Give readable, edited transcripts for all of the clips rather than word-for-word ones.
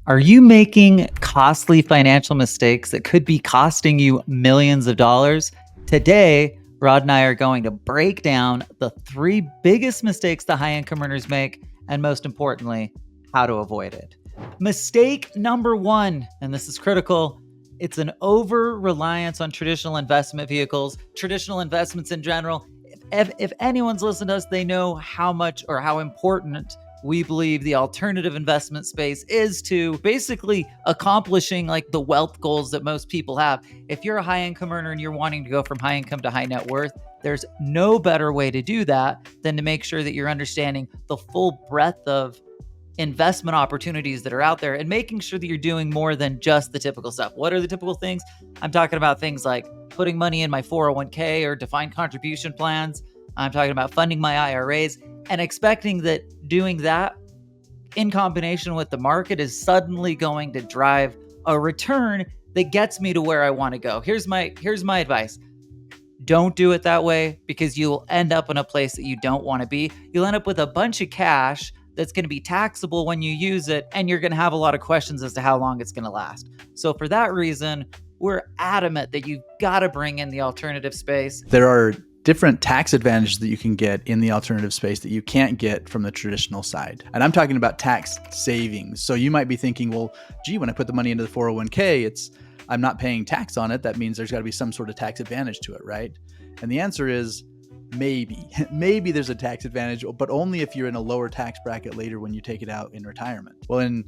Are you making costly financial mistakes that could be costing you millions of dollars? Today, Rod and I are going to break down the three biggest mistakes the high income earners make, and most importantly, how to avoid it. Mistake number one, and this is critical, it's an over reliance on traditional investment vehicles, traditional investments in general. If anyone's listened to us, they know how much or how important we believe the alternative investment space is to basically accomplishing like the wealth goals that most people have. If you're a high income earner and you're wanting to go from high income to high net worth, there's no better way to do that than to make sure that you're understanding the full breadth of investment opportunities that are out there and making sure that you're doing more than just the typical stuff. What are the typical things? I'm talking about things like putting money in my 401k or defined contribution plans. I'm talking about funding my IRAs and expecting that doing that in combination with the market is suddenly going to drive a return that gets me to where I want to go. Here's my advice. Don't do it that way because you'll end up in a place that you don't want to be. You'll end up with a bunch of cash that's going to be taxable when you use it, and you're going to have a lot of questions as to how long it's going to last. So for that reason, we're adamant that you've got to bring in the alternative space. There are different tax advantages that you can get in the alternative space that you can't get from the traditional side. And I'm talking about tax savings. So you might be thinking, well, gee, when I put the money into the 401k, I'm not paying tax on it. That means there's got to be some sort of tax advantage to it, right? And the answer is maybe. Maybe there's a tax advantage, but only if you're in a lower tax bracket later when you take it out in retirement. Well, in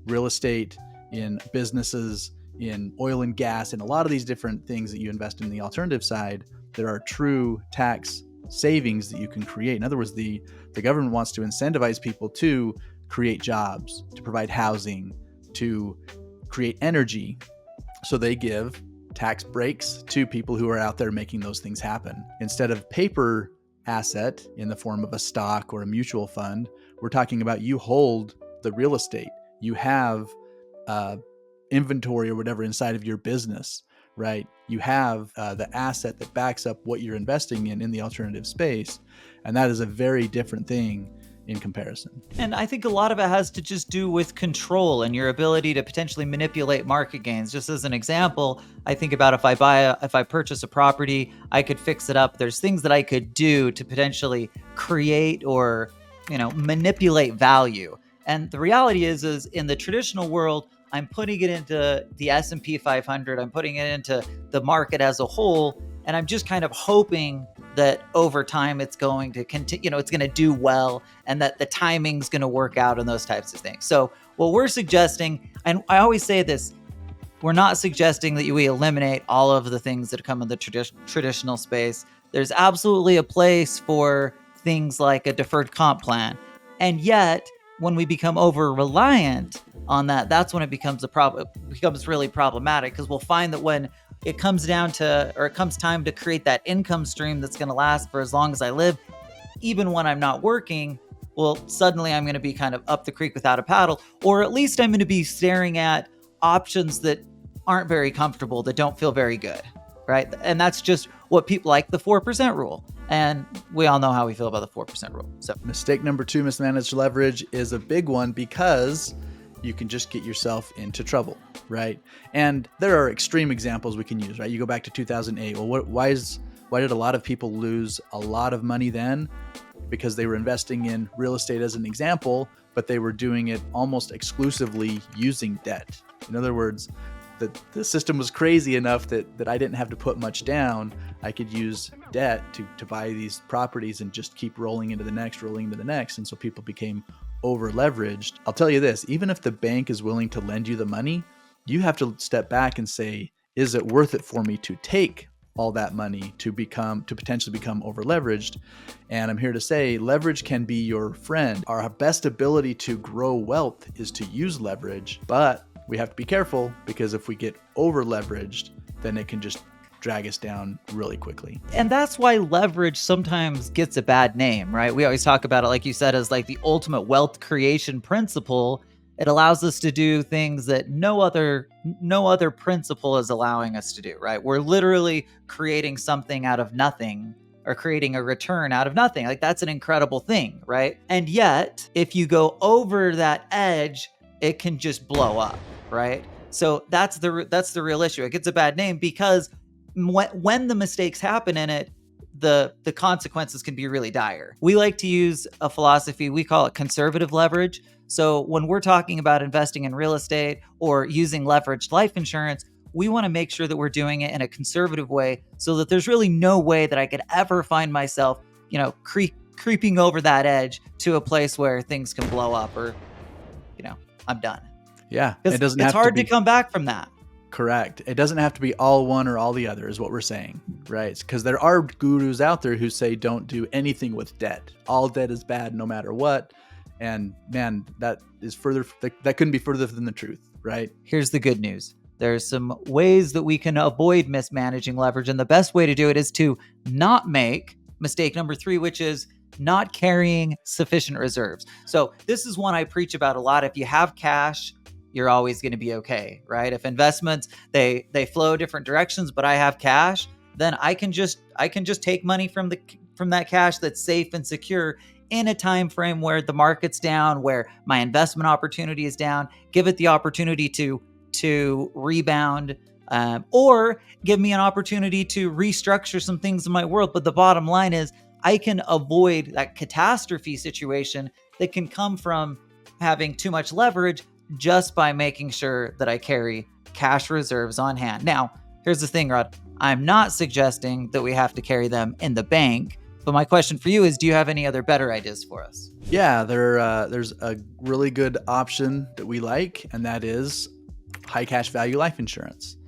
real estate, in businesses, in oil and gas, and a lot of these different things that you invest in the alternative side, there are true tax savings that you can create. In other words, the government wants to incentivize people to create jobs, to provide housing, to create energy. So they give tax breaks to people who are out there making those things happen. Instead of paper asset in the form of a stock or a mutual fund, we're talking about you hold the real estate. You have inventory or whatever inside of your business, right? You have the asset that backs up what you're investing in the alternative space. And that is a very different thing in comparison. And I think a lot of it has to just do with control and your ability to potentially manipulate market gains. Just as an example, I think about if I purchase a property, I could fix it up. There's things that I could do to potentially create or, manipulate value. And the reality is in the traditional world, I'm putting it into the S&P 500. I'm putting it into the market as a whole. And I'm just kind of hoping that over time it's going to continue, it's going to do well and that the timing's going to work out and those types of things. So what we're suggesting, and I always say this, we're not suggesting that we eliminate all of the things that come in the traditional space. There's absolutely a place for things like a deferred comp plan. And yet, when we become over reliant on that, that's when it becomes really problematic, because we'll find that when it comes time to create that income stream that's going to last for as long as I live, even when I'm not working, well, suddenly I'm going to be kind of up the creek without a paddle, or at least I'm going to be staring at options that aren't very comfortable, that don't feel very good, right? And that's just what people like, the 4% rule. And we all know how we feel about the 4% rule. So mistake number 2, mismanaged leverage, is a big one because you can just get yourself into trouble, right? And there are extreme examples we can use, right? You go back to 2008. Well, why did a lot of people lose a lot of money then? Because they were investing in real estate as an example, but they were doing it almost exclusively using debt. In other words, the system was crazy enough that I didn't have to put much down. I could use debt to buy these properties and just keep rolling into the next. And so people became over leveraged. I'll tell you this, even if the bank is willing to lend you the money, you have to step back and say, is it worth it for me to take all that money to potentially become over leveraged? And I'm here to say leverage can be your friend. Our best ability to grow wealth is to use leverage, but we have to be careful, because if we get over leveraged, then it can just drag us down really quickly. And that's why leverage sometimes gets a bad name, right? We always talk about it, like you said, as like the ultimate wealth creation principle. It allows us to do things that no other principle is allowing us to do, right? We're literally creating something out of nothing, or creating a return out of nothing. Like, that's an incredible thing, right? And yet, if you go over that edge, it can just blow up, right? So that's the real issue. It gets a bad name because when the mistakes happen in it, the consequences can be really dire. We like to use a philosophy, we call it conservative leverage. So when we're talking about investing in real estate or using leveraged life insurance, we want to make sure that we're doing it in a conservative way so that there's really no way that I could ever find myself, creeping over that edge to a place where things can blow up or, I'm done. Yeah. It doesn't it's hard to come back from that. Correct. It doesn't have to be all one or all the other is what we're saying, right? Because there are gurus out there who say don't do anything with debt. All debt is bad no matter what. And man, that couldn't be further than the truth, right? Here's the good news. There's some ways that we can avoid mismanaging leverage. And the best way to do it is to not make mistake number 3, which is not carrying sufficient reserves. So this is one I preach about a lot. If you have cash, you're always going to be okay, right? If investments, they flow different directions, but I have cash, then I can just take money from that cash that's safe and secure in a time frame where the market's down, where my investment opportunity is down, give it the opportunity to rebound, or give me an opportunity to restructure some things in my world. But the bottom line is I can avoid that catastrophe situation that can come from having too much leverage just by making sure that I carry cash reserves on hand. Now, here's the thing, Rod. I'm not suggesting that we have to carry them in the bank, but my question for you is, do you have any other better ideas for us? Yeah, there's a really good option that we like, and that is high cash value life insurance.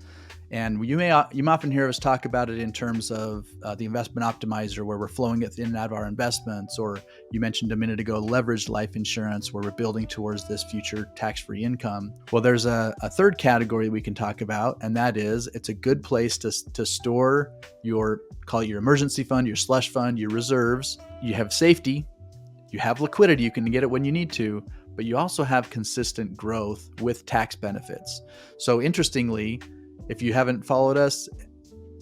And you may often hear us talk about it in terms of the investment optimizer, where we're flowing it in and out of our investments, or you mentioned a minute ago leveraged life insurance, where we're building towards this future tax-free income. Well, there's a third category we can talk about, and that is it's a good place to store call it your emergency fund, your slush fund, your reserves. You have safety, you have liquidity, you can get it when you need to, but you also have consistent growth with tax benefits. So interestingly, if you haven't followed us,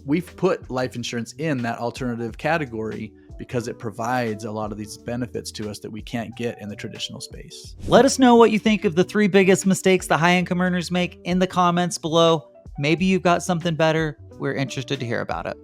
we've put life insurance in that alternative category because it provides a lot of these benefits to us that we can't get in the traditional space. Let us know what you think of the 3 biggest mistakes the high income earners make in the comments below. Maybe you've got something better. We're interested to hear about it.